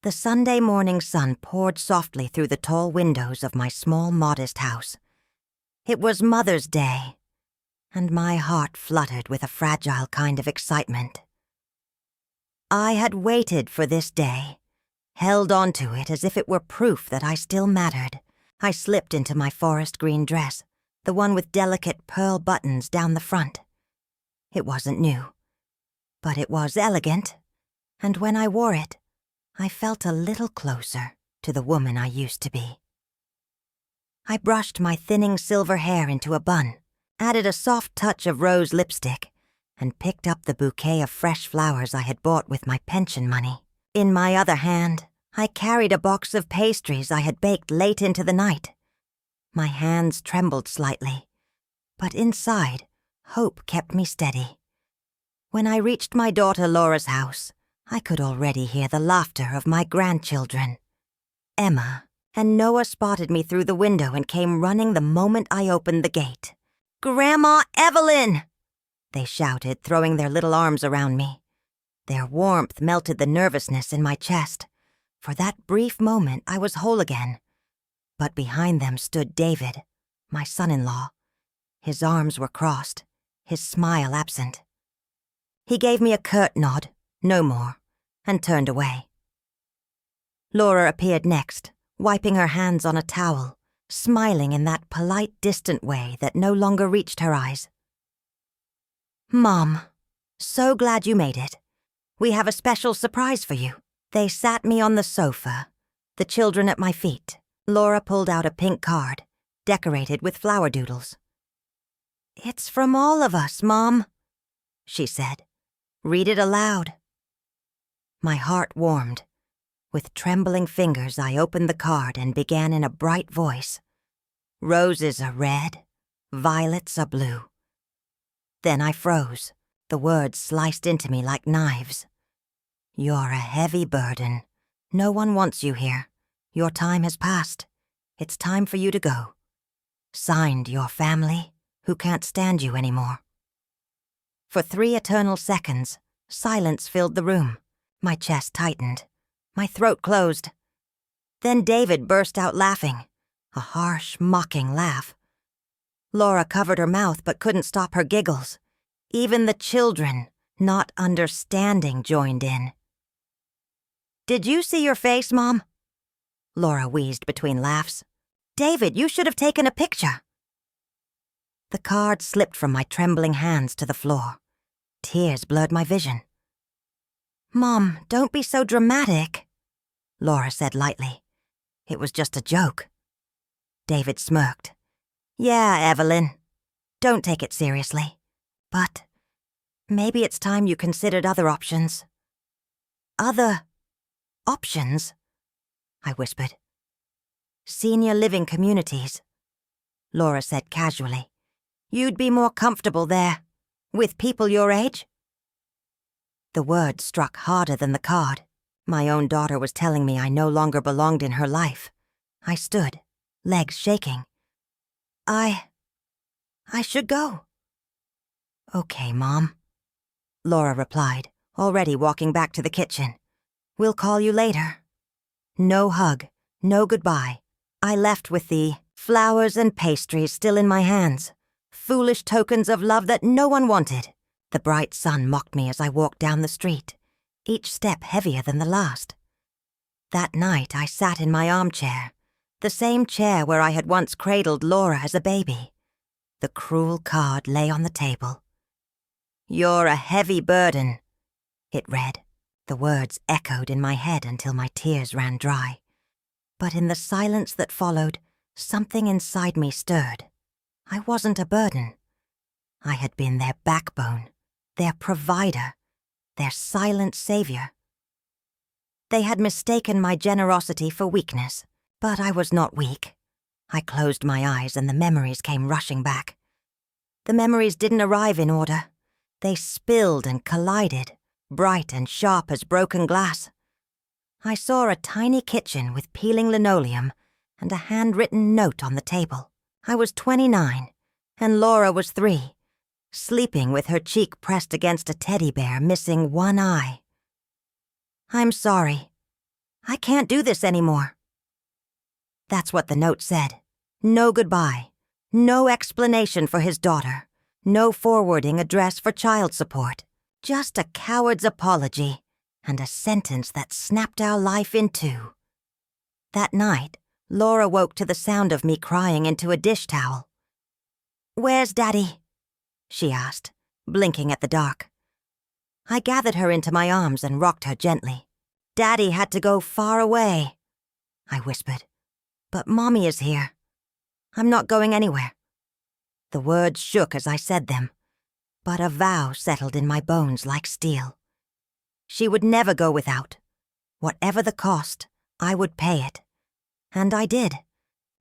The Sunday morning sun poured softly through the tall windows of my small, modest house. It was Mother's Day, and my heart fluttered with a fragile kind of excitement. I had waited for this day, held onto it as if it were proof that I still mattered. I slipped into my forest green dress, the one with delicate pearl buttons down the front. It wasn't new, but it was elegant, and when I wore it, I felt a little closer to the woman I used to be. I brushed my thinning silver hair into a bun, added a soft touch of rose lipstick, and picked up the bouquet of fresh flowers I had bought with my pension money. In my other hand, I carried a box of pastries I had baked late into the night. My hands trembled slightly, but inside, hope kept me steady. When I reached my daughter Laura's house, I could already hear the laughter of my grandchildren. Emma and Noah spotted me through the window and came running the moment I opened the gate. "Grandma Evelyn!" they shouted, throwing their little arms around me. Their warmth melted the nervousness in my chest. For that brief moment, I was whole again. But behind them stood David, my son-in-law. His arms were crossed, his smile absent. He gave me a curt nod, no more, and turned away. Laura appeared next, wiping her hands on a towel, smiling in that polite, distant way that no longer reached her eyes. "Mom, so glad you made it. We have a special surprise for you." They sat me on the sofa, the children at my feet. Laura pulled out a pink card, decorated with flower doodles. "It's from all of us, Mom," she said. "Read it aloud." My heart warmed. With trembling fingers, I opened the card and began in a bright voice. "Roses are red, violets are blue." Then I froze. The words sliced into me like knives. "You're a heavy burden. No one wants you here. Your time has passed. It's time for you to go. Signed, your family, who can't stand you anymore." For 3 eternal seconds, silence filled the room. My chest tightened. My throat closed. Then David burst out laughing, a harsh, mocking laugh. Laura covered her mouth but couldn't stop her giggles. Even the children, not understanding, joined in. "Did you see your face, Mom?" Laura wheezed between laughs. "David, you should have taken a picture." The card slipped from my trembling hands to the floor. Tears blurred my vision. "Mom, don't be so dramatic," Laura said lightly. "It was just a joke." David smirked. "Yeah, Evelyn. Don't take it seriously. But maybe it's time you considered other options." "Other options?" I whispered. "Senior living communities," Laura said casually. "You'd be more comfortable there, with people your age." The words struck harder than the card. My own daughter was telling me I no longer belonged in her life. I stood, legs shaking. I should go." "Okay, Mom," Laura replied, already walking back to the kitchen. "We'll call you later." No hug, no goodbye. I left with the flowers and pastries still in my hands, foolish tokens of love that no one wanted. The bright sun mocked me as I walked down the street, each step heavier than the last. That night I sat in my armchair, the same chair where I had once cradled Laura as a baby. The cruel card lay on the table. "You're a heavy burden," it read. The words echoed in my head until my tears ran dry. But in the silence that followed, something inside me stirred. I wasn't a burden. I had been their backbone, their provider, their silent savior. They had mistaken my generosity for weakness, but I was not weak. I closed my eyes and the memories came rushing back. The memories didn't arrive in order. They spilled and collided, bright and sharp as broken glass. I saw a tiny kitchen with peeling linoleum and a handwritten note on the table. I was 29, and Laura was 3, sleeping with her cheek pressed against a teddy bear missing one eye. "I'm sorry," I can't do this anymore. That's what the note said. No goodbye. No explanation for his daughter. No forwarding address for child support. Just a coward's apology and a sentence that snapped our life in two. That night, Laura woke to the sound of me crying into a dish towel. "Where's Daddy?" she asked, blinking at the dark. I gathered her into my arms and rocked her gently. "Daddy had to go far away," I whispered. "But Mommy is here. I'm not going anywhere." The words shook as I said them, but a vow settled in my bones like steel. She would never go without. Whatever the cost, I would pay it. And I did.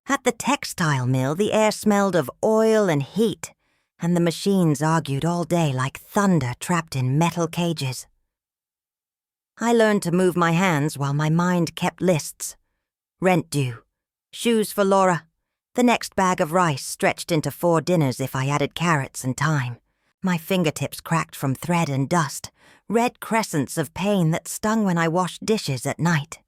At the textile mill, the air smelled of oil and heat, and the machines argued all day like thunder trapped in metal cages. I learned to move my hands while my mind kept lists. Rent due, shoes for Laura, the next bag of rice stretched into 4 dinners if I added carrots and thyme. My fingertips cracked from thread and dust, red crescents of pain that stung when I washed dishes at night.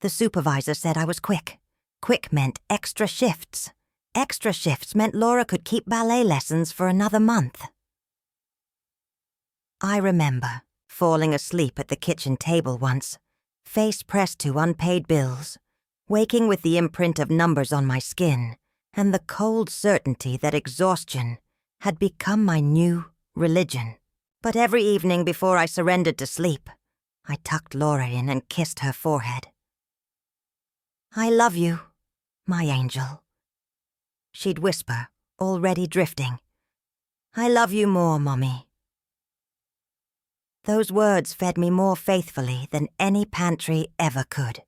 The supervisor said I was quick. Quick meant extra shifts. Extra shifts meant Laura could keep ballet lessons for another month. I remember falling asleep at the kitchen table once, face pressed to unpaid bills, waking with the imprint of numbers on my skin and the cold certainty that exhaustion had become my new religion. But every evening before I surrendered to sleep, I tucked Laura in and kissed her forehead. "I love you, my angel." She'd whisper, already drifting, "I love you more, Mommy." Those words fed me more faithfully than any pantry ever could.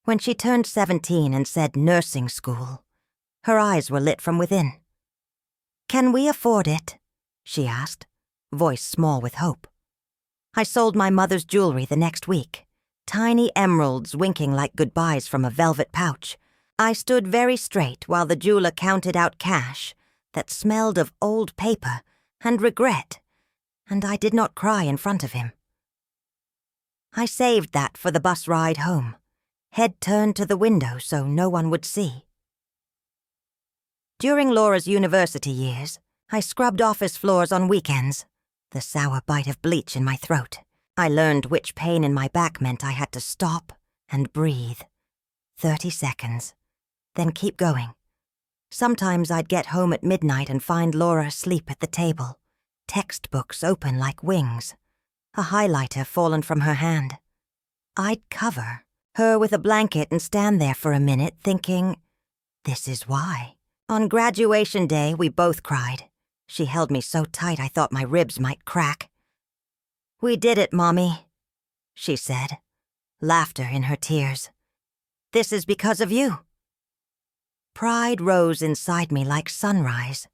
When she turned 17 and said nursing school, her eyes were lit from within. "Can we afford it?" she asked, voice small with hope. I sold my mother's jewelry the next week, tiny emeralds winking like goodbyes from a velvet pouch. I stood very straight while the jeweler counted out cash that smelled of old paper and regret, and I did not cry in front of him. I saved that for the bus ride home, head turned to the window so no one would see. During Laura's university years, I scrubbed office floors on weekends, the sour bite of bleach in my throat. I learned which pain in my back meant I had to stop and breathe. 30 seconds, then keep going. Sometimes I'd get home at midnight and find Laura asleep at the table, textbooks open like wings, a highlighter fallen from her hand. I'd cover her with a blanket and stand there for a minute thinking, this is why. On graduation day, we both cried. She held me so tight I thought my ribs might crack. "We did it, Mommy," she said, laughter in her tears. "This is because of you." Pride rose inside me like sunrise.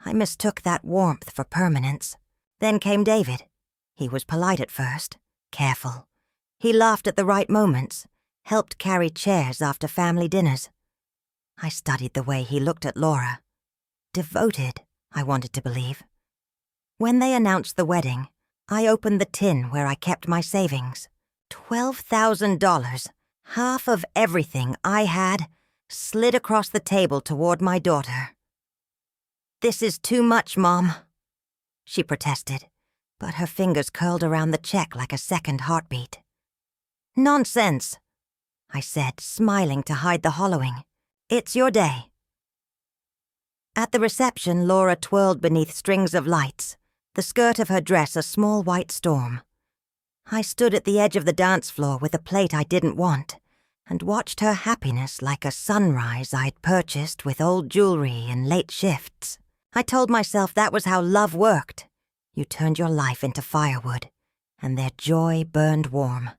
I mistook that warmth for permanence. Then came David. He was polite at first, careful. He laughed at the right moments, helped carry chairs after family dinners. I studied the way he looked at Laura. Devoted, I wanted to believe. When they announced the wedding, I opened the tin where I kept my savings. $12,000, half of everything I had, slid across the table toward my daughter. "This is too much, Mom," she protested, but her fingers curled around the check like a second heartbeat. "Nonsense," I said, smiling to hide the hollowing. "It's your day." At the reception, Laura twirled beneath strings of lights, the skirt of her dress a small white storm. I stood at the edge of the dance floor with a plate I didn't want, and watched her happiness like a sunrise I'd purchased with old jewelry and late shifts. I told myself that was how love worked. You turned your life into firewood, and their joy burned warm.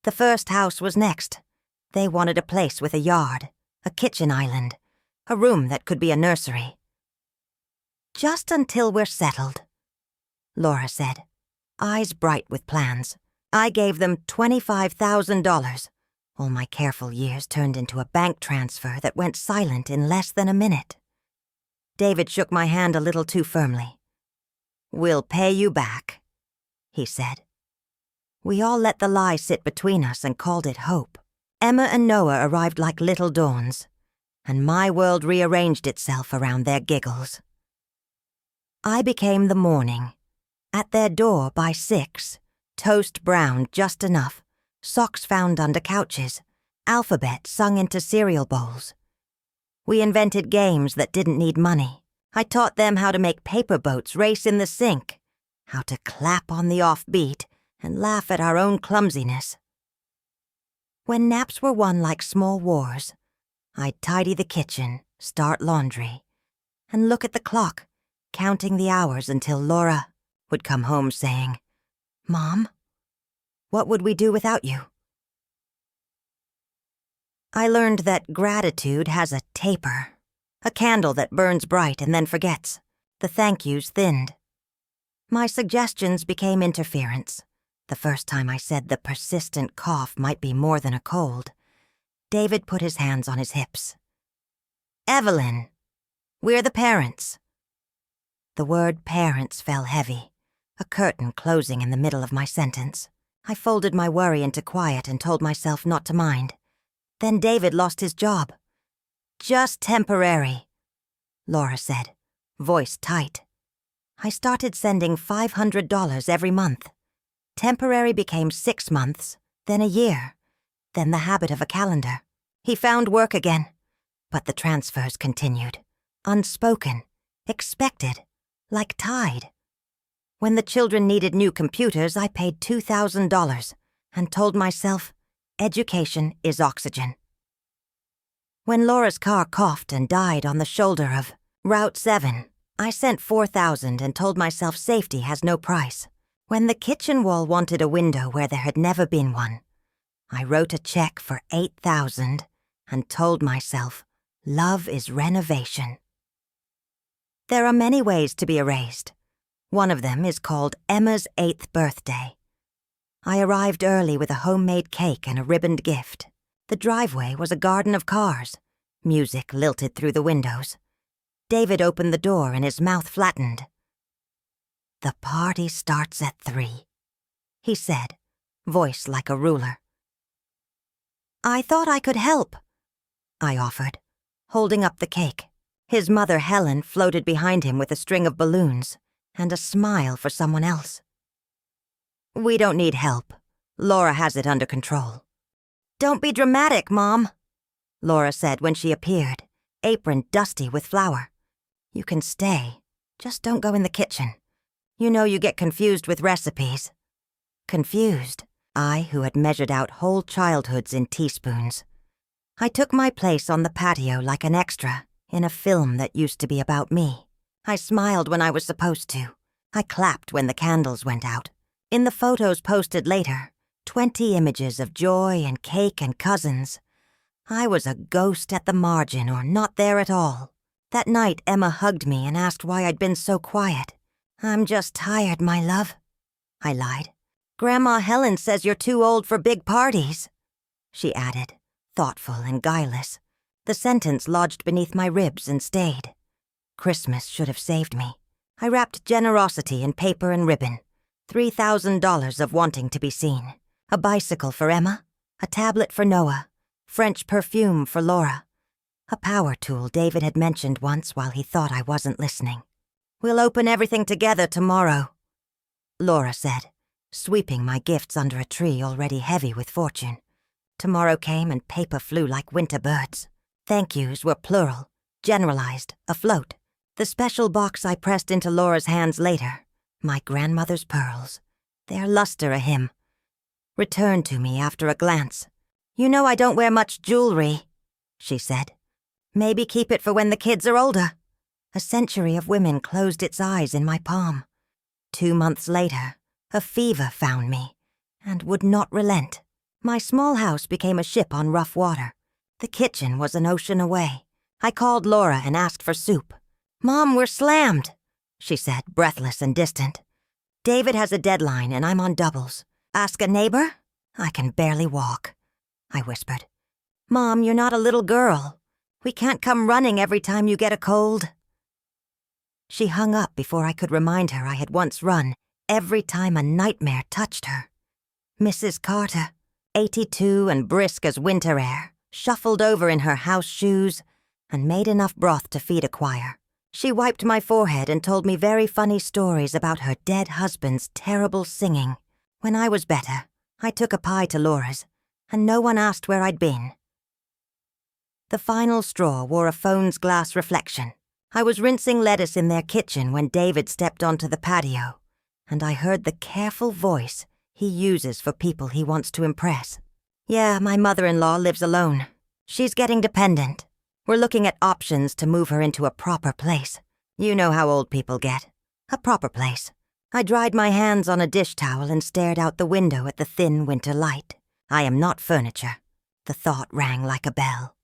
The first house was next. They wanted a place with a yard, a kitchen island, a room that could be a nursery. "Just until we're settled," Laura said, eyes bright with plans. I gave them $25,000. All my careful years turned into a bank transfer that went silent in less than a minute. David shook my hand a little too firmly. "We'll pay you back," he said. We all let the lie sit between us and called it hope. Emma and Noah arrived like little dawns, and my world rearranged itself around their giggles. I became the morning. At their door by 6, toast browned just enough, socks found under couches, alphabet sung into cereal bowls. We invented games that didn't need money. I taught them how to make paper boats race in the sink, how to clap on the offbeat and laugh at our own clumsiness. When naps were won like small wars, I'd tidy the kitchen, start laundry, and look at the clock, counting the hours until Laura would come home saying, "Mom, what would we do without you?" I learned that gratitude has a taper, a candle that burns bright and then forgets. The thank yous thinned. My suggestions became interference. The first time I said the persistent cough might be more than a cold, David put his hands on his hips. "Evelyn, we're the parents." The word parents fell heavy, a curtain closing in the middle of my sentence. I folded my worry into quiet and told myself not to mind. Then David lost his job. "Just temporary," Laura said, voice tight. I started sending $500 every month. Temporary became 6 months, then a year, then the habit of a calendar. He found work again, but the transfers continued. Unspoken, expected, like tide. When the children needed new computers, I paid $2,000 and told myself, education is oxygen. When Laura's car coughed and died on the shoulder of Route 7, I sent $4,000 and told myself safety has no price. When the kitchen wall wanted a window where there had never been one, I wrote a check for $8,000 and told myself, love is renovation. There are many ways to be erased. One of them is called Emma's 8th birthday. I arrived early with a homemade cake and a ribboned gift. The driveway was a garden of cars. Music lilted through the windows. David opened the door and his mouth flattened. "The party starts at 3, he said, voice like a ruler. "I thought I could help," I offered, holding up the cake. His mother, Helen, floated behind him with a string of balloons and a smile for someone else. "We don't need help. Laura has it under control." "Don't be dramatic, Mom," Laura said when she appeared, apron dusty with flour. "You can stay. Just don't go in the kitchen. You know you get confused with recipes." Confused, I who had measured out whole childhoods in teaspoons. I took my place on the patio like an extra in a film that used to be about me. I smiled when I was supposed to. I clapped when the candles went out. In the photos posted later, 20 images of joy and cake and cousins. I was a ghost at the margin or not there at all. That night, Emma hugged me and asked why I'd been so quiet. "I'm just tired, my love," I lied. "Grandma Helen says you're too old for big parties," she added, thoughtful and guileless. The sentence lodged beneath my ribs and stayed. Christmas should have saved me. I wrapped generosity in paper and ribbon. $3,000 of wanting to be seen. A bicycle for Emma, a tablet for Noah, French perfume for Laura. A power tool David had mentioned once while he thought I wasn't listening. "We'll open everything together tomorrow," Laura said, sweeping my gifts under a tree already heavy with fortune. Tomorrow came and paper flew like winter birds. Thank yous were plural, generalized, afloat. The special box I pressed into Laura's hands later, my grandmother's pearls, their luster a hymn, returned to me after a glance. "You know I don't wear much jewelry," she said. "Maybe keep it for when the kids are older." A century of women closed its eyes in my palm. 2 months later, a fever found me and would not relent. My small house became a ship on rough water. The kitchen was an ocean away. I called Laura and asked for soup. "Mom, we're slammed," she said, breathless and distant. "David has a deadline and I'm on doubles. Ask a neighbor? I can barely walk," I whispered. "Mom, you're not a little girl. We can't come running every time you get a cold." She hung up before I could remind her I had once run every time a nightmare touched her. Mrs. Carter, 82 and brisk as winter air, shuffled over in her house shoes and made enough broth to feed a choir. She wiped my forehead and told me very funny stories about her dead husband's terrible singing. When I was better, I took a pie to Laura's, and no one asked where I'd been. The final straw wore a phone's glass reflection. I was rinsing lettuce in their kitchen when David stepped onto the patio, and I heard the careful voice he uses for people he wants to impress. Yeah, my mother-in-law lives alone. She's getting dependent. We're looking at options to move her into a proper place. You know how old people get. A proper place. I dried my hands on a dish towel and stared out the window at the thin winter light. I am not furniture. The thought rang like a bell.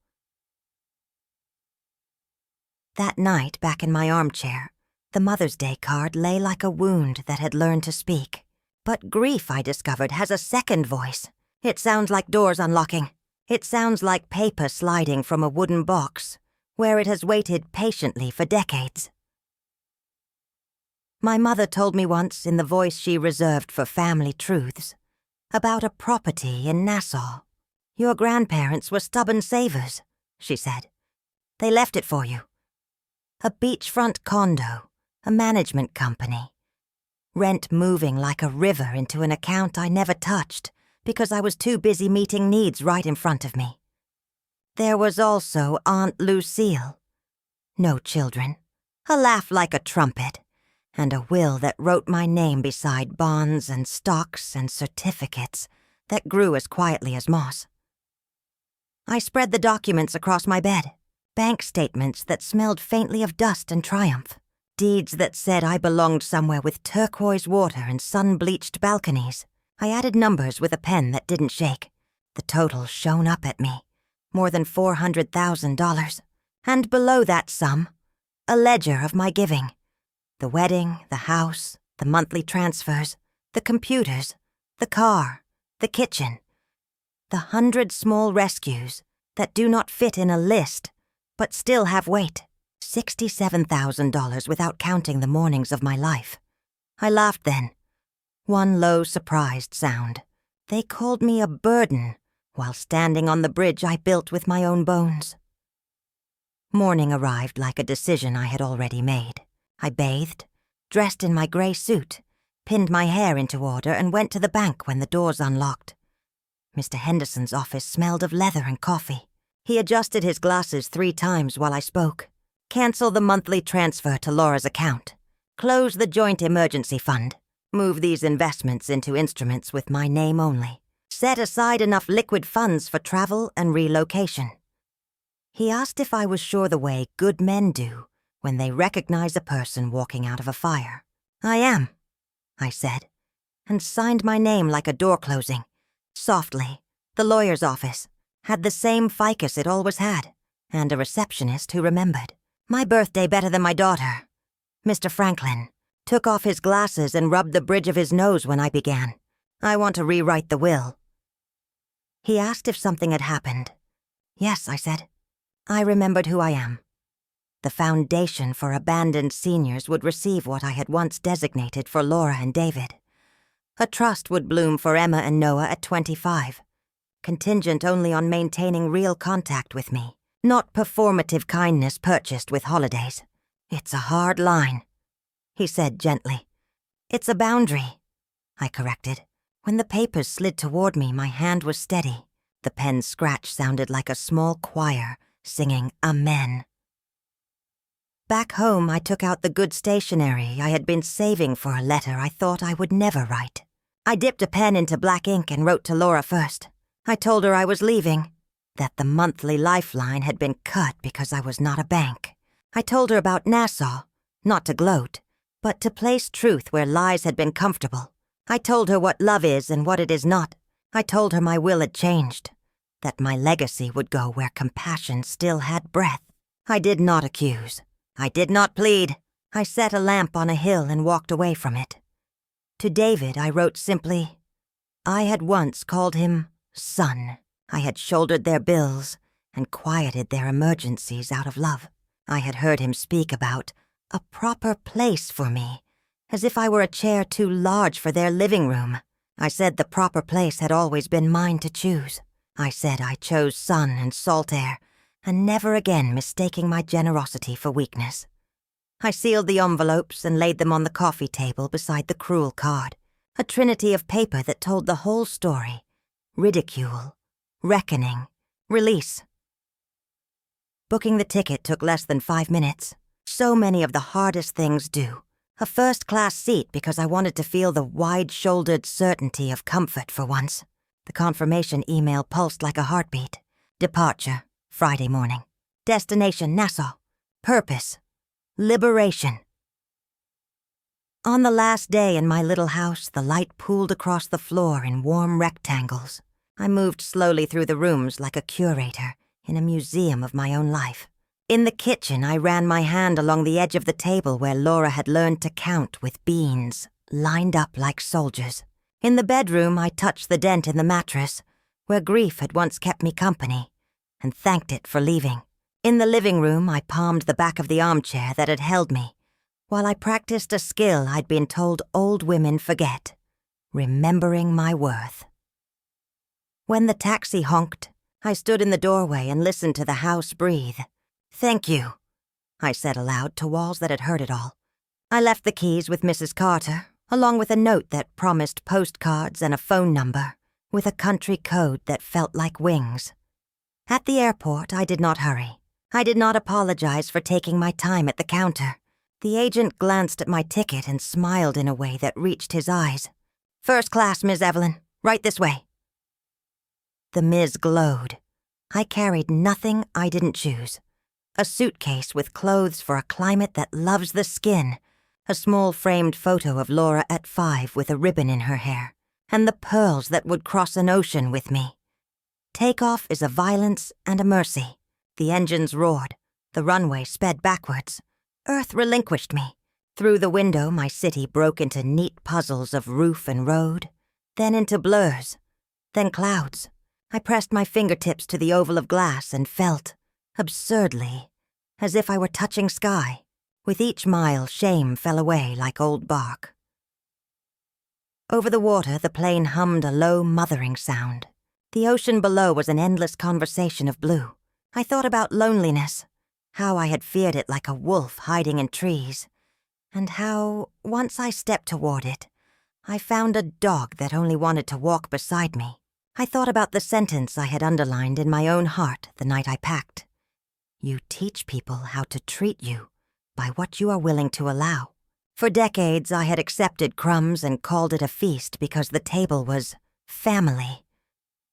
That night, back in my armchair, the Mother's Day card lay like a wound that had learned to speak. But grief, I discovered, has a second voice. It sounds like doors unlocking. It sounds like paper sliding from a wooden box, where it has waited patiently for decades. My mother told me once, in the voice she reserved for family truths, about a property in Nassau. Your grandparents were stubborn savers, she said. They left it for you. A beachfront condo, a management company. Rent moving like a river into an account I never touched because I was too busy meeting needs right in front of me. There was also Aunt Lucille. No children. A laugh like a trumpet, and a will that wrote my name beside bonds and stocks and certificates that grew as quietly as moss. I spread the documents across my bed, bank statements that smelled faintly of dust and triumph, deeds that said I belonged somewhere with turquoise water and sun-bleached balconies. I added numbers with a pen that didn't shake. The total shone up at me, more than $400,000. And below that sum, a ledger of my giving. The wedding, the house, the monthly transfers, the computers, the car, the kitchen. The 100 small rescues that do not fit in a list, but still have weight. $67,000 without counting the mornings of my life. I laughed then. One low, surprised sound. They called me a burden while standing on the bridge I built with my own bones. Morning arrived like a decision I had already made. I bathed, dressed in my gray suit, pinned my hair into order, and went to the bank when the doors unlocked. Mr. Henderson's office smelled of leather and coffee. He adjusted his glasses 3 times while I spoke. Cancel the monthly transfer to Laura's account. Close the joint emergency fund. Move these investments into instruments with my name only. Set aside enough liquid funds for travel and relocation. He asked if I was sure the way good men do when they recognize a person walking out of a fire. I am, I said, and signed my name like a door closing. Softly, the lawyer's office had the same ficus it always had, and a receptionist who remembered. My birthday better than my daughter. Mr. Franklin took off his glasses and rubbed the bridge of his nose when I began. I want to rewrite the will. He asked if something had happened. Yes, I said. I remembered who I am. The foundation for abandoned seniors would receive what I had once designated for Laura and David. A trust would bloom for Emma and Noah at 25, contingent only on maintaining real contact with me, not performative kindness purchased with holidays. It's a hard line, he said gently. It's a boundary, I corrected. When the papers slid toward me, my hand was steady. The pen's scratch sounded like a small choir singing Amen. Back home, I took out the good stationery I had been saving for a letter I thought I would never write. I dipped a pen into black ink and wrote to Laura first. I told her I was leaving, that the monthly lifeline had been cut because I was not a bank. I told her about Nassau, not to gloat, but to place truth where lies had been comfortable. I told her what love is and what it is not. I told her my will had changed, that my legacy would go where compassion still had breath. I did not accuse. I did not plead. I set a lamp on a hill and walked away from it. To David, I wrote simply, I had once called him son. I had shouldered their bills and quieted their emergencies out of love. I had heard him speak about a proper place for me, as if I were a chair too large for their living room. I said the proper place had always been mine to choose. I said I chose sun and salt air, and never again mistaking my generosity for weakness. I sealed the envelopes and laid them on the coffee table beside the cruel card, a trinity of paper that told the whole story: ridicule, reckoning, release. Booking the ticket took less than 5 minutes. So many of the hardest things do. A first-class seat because I wanted to feel the wide-shouldered certainty of comfort for once. The confirmation email pulsed like a heartbeat. Departure, Friday morning. Destination, Nassau. Purpose, liberation. On the last day in my little house, the light pooled across the floor in warm rectangles. I moved slowly through the rooms like a curator in a museum of my own life. In the kitchen, I ran my hand along the edge of the table where Laura had learned to count with beans, lined up like soldiers. In the bedroom, I touched the dent in the mattress, where grief had once kept me company, and thanked it for leaving. In the living room, I palmed the back of the armchair that had held me, while I practiced a skill I'd been told old women forget: remembering my worth. When the taxi honked, I stood in the doorway and listened to the house breathe. "Thank you," I said aloud to walls that had heard it all. I left the keys with Mrs. Carter, along with a note that promised postcards and a phone number, with a country code that felt like wings. At the airport, I did not hurry. I did not apologize for taking my time at the counter. The agent glanced at my ticket and smiled in a way that reached his eyes. "First class, Miss Evelyn. Right this way." The Ms. glowed. I carried nothing I didn't choose. A suitcase with clothes for a climate that loves the skin, a small framed photo of Laura at 5 with a ribbon in her hair, and the pearls that would cross an ocean with me. Takeoff is a violence and a mercy. The engines roared. The runway sped backwards. Earth relinquished me. Through the window, my city broke into neat puzzles of roof and road, then into blurs, then clouds. I pressed my fingertips to the oval of glass and felt, absurdly, as if I were touching sky. With each mile, shame fell away like old bark. Over the water, the plane hummed a low, mothering sound. The ocean below was an endless conversation of blue. I thought about loneliness, how I had feared it like a wolf hiding in trees, and how, once I stepped toward it, I found a dog that only wanted to walk beside me. I thought about the sentence I had underlined in my own heart the night I packed. You teach people how to treat you by what you are willing to allow. For decades, I had accepted crumbs and called it a feast because the table was family.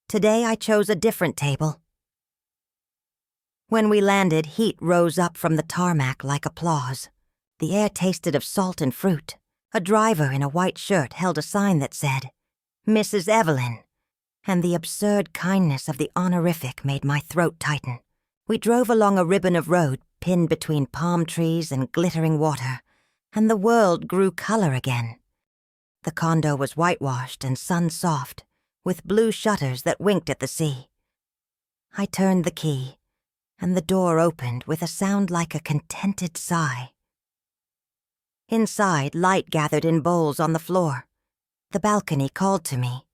Today, I chose a different table. When we landed, heat rose up from the tarmac like applause. The air tasted of salt and fruit. A driver in a white shirt held a sign that said, "Mrs. Evelyn," and the absurd kindness of the honorific made my throat tighten. We drove along a ribbon of road pinned between palm trees and glittering water, and the world grew color again. The condo was whitewashed and sun-soft, with blue shutters that winked at the sea. I turned the key, and the door opened with a sound like a contented sigh. Inside, light gathered in bowls on the floor. The balcony called to me,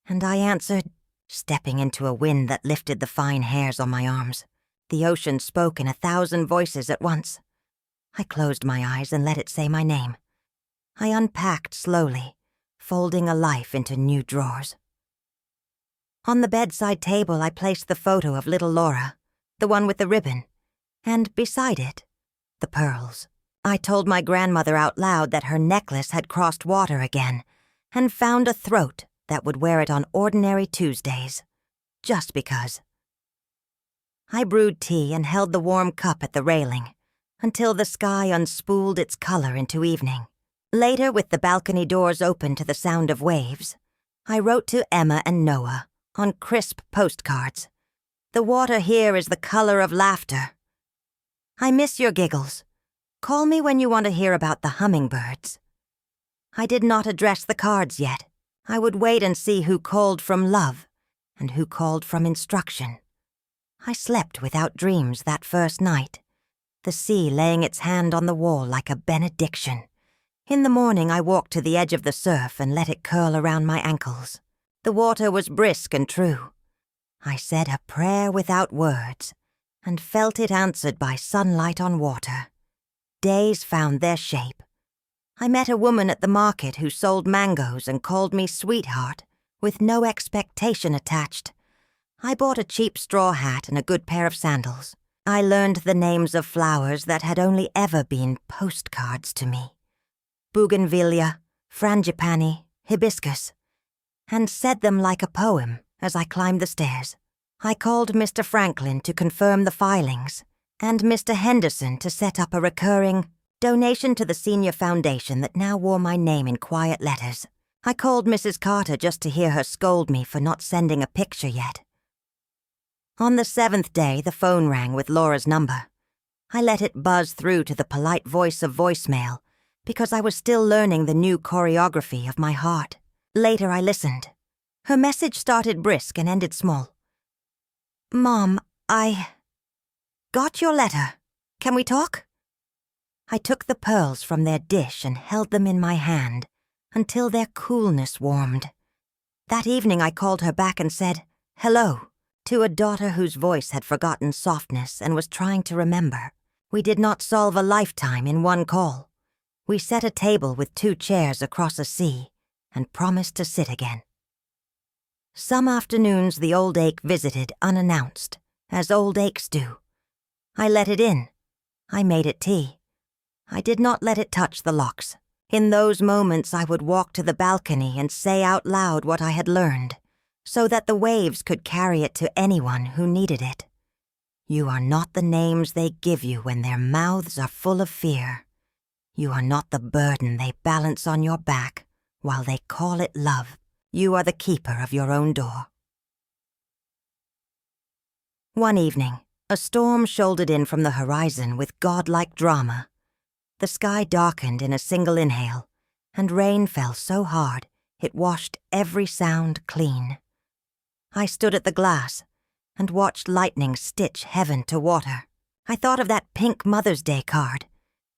and I answered, stepping into a wind that lifted the fine hairs on my arms. The ocean spoke in 1,000 voices at once. I closed my eyes and let it say my name. I unpacked slowly, folding a life into new drawers. On the bedside table, I placed the photo of little Laura, the one with the ribbon, and beside it, the pearls. I told my grandmother out loud that her necklace had crossed water again and found a throat that would wear it on ordinary Tuesdays, just because. I brewed tea and held the warm cup at the railing until the sky unspooled its color into evening. Later, with the balcony doors open to the sound of waves, I wrote to Emma and Noah on crisp postcards. The water here is the color of laughter. I miss your giggles. Call me when you want to hear about the hummingbirds. I did not address the cards yet. I would wait and see who called from love and who called from instruction. I slept without dreams that first night, the sea laying its hand on the wall like a benediction, In the morning I walked to the edge of the surf and let it curl around my ankles. The water was brisk and true. I said a prayer without words and felt it answered by sunlight on water. Days found their shape. I met a woman at the market who sold mangoes and called me sweetheart, with no expectation attached. I bought a cheap straw hat and a good pair of sandals. I learned the names of flowers that had only ever been postcards to me. Bougainvillea, frangipani, hibiscus, and said them like a poem as I climbed the stairs. I called Mr. Franklin to confirm the filings, and Mr. Henderson to set up a recurring donation to the senior foundation that now wore my name in quiet letters. I called Mrs. Carter just to hear her scold me for not sending a picture yet. On the 7th day, the phone rang with Laura's number. I let it buzz through to the polite voice of voicemail because I was still learning the new choreography of my heart. Later, I listened. Her message started brisk and ended small. Mom, I got your letter. Can we talk? I took the pearls from their dish and held them in my hand until their coolness warmed. That evening I called her back and said, hello, to a daughter whose voice had forgotten softness and was trying to remember. We did not solve a lifetime in one call. We set a table with 2 chairs across a sea and promised to sit again. Some afternoons the old ache visited unannounced, as old aches do. I let it in. I made it tea. I did not let it touch the locks. In those moments I would walk to the balcony and say out loud what I had learned, so that the waves could carry it to anyone who needed it. You are not the names they give you when their mouths are full of fear. You are not the burden they balance on your back while they call it love. You are the keeper of your own door. One evening, a storm shouldered in from the horizon with godlike drama. The sky darkened in a single inhale, and rain fell so hard it washed every sound clean. I stood at the glass and watched lightning stitch heaven to water. I thought of that pink Mother's Day card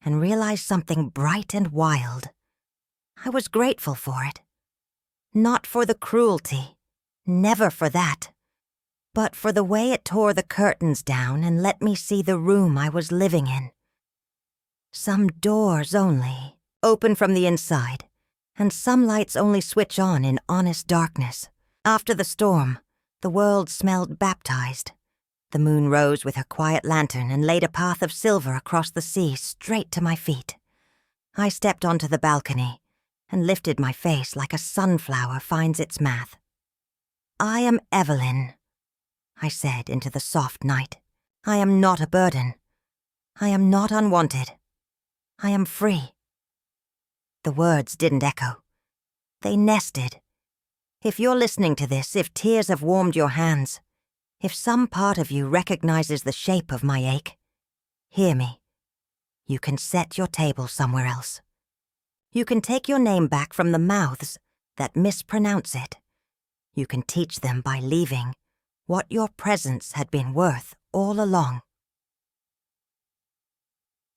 and realized something bright and wild. I was grateful for it. Not for the cruelty, never for that, but for the way it tore the curtains down and let me see the room I was living in. Some doors only, open from the inside, and some lights only switch on in honest darkness. After the storm, the world smelled baptized. The moon rose with her quiet lantern and laid a path of silver across the sea straight to my feet. I stepped onto the balcony and lifted my face like a sunflower finds its math. I am Evelyn, I said into the soft night. I am not a burden. I am not unwanted. I am free. The words didn't echo. They nested. If you're listening to this, if tears have warmed your hands, if some part of you recognizes the shape of my ache, hear me. You can set your table somewhere else. You can take your name back from the mouths that mispronounce it. You can teach them by leaving what your presence had been worth all along.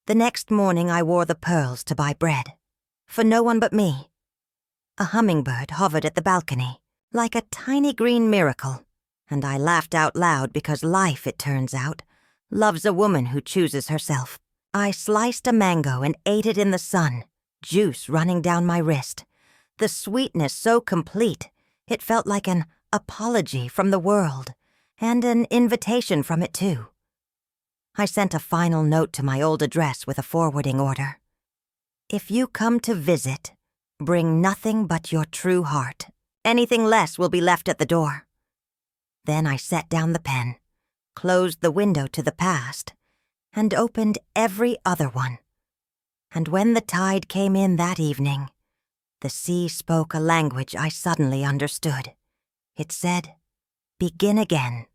The next morning I wore the pearls to buy bread, for no one but me. A hummingbird hovered at the balcony, like a tiny green miracle, and I laughed out loud because life, it turns out, loves a woman who chooses herself. I sliced a mango and ate it in the sun, juice running down my wrist. The sweetness so complete, it felt like an apology from the world, and an invitation from it too. I sent a final note to my old address with a forwarding order. If you come to visit, bring nothing but your true heart. Anything less will be left at the door. Then I set down the pen, closed the window to the past, and opened every other one. And when the tide came in that evening, the sea spoke a language I suddenly understood. It said, "Begin again."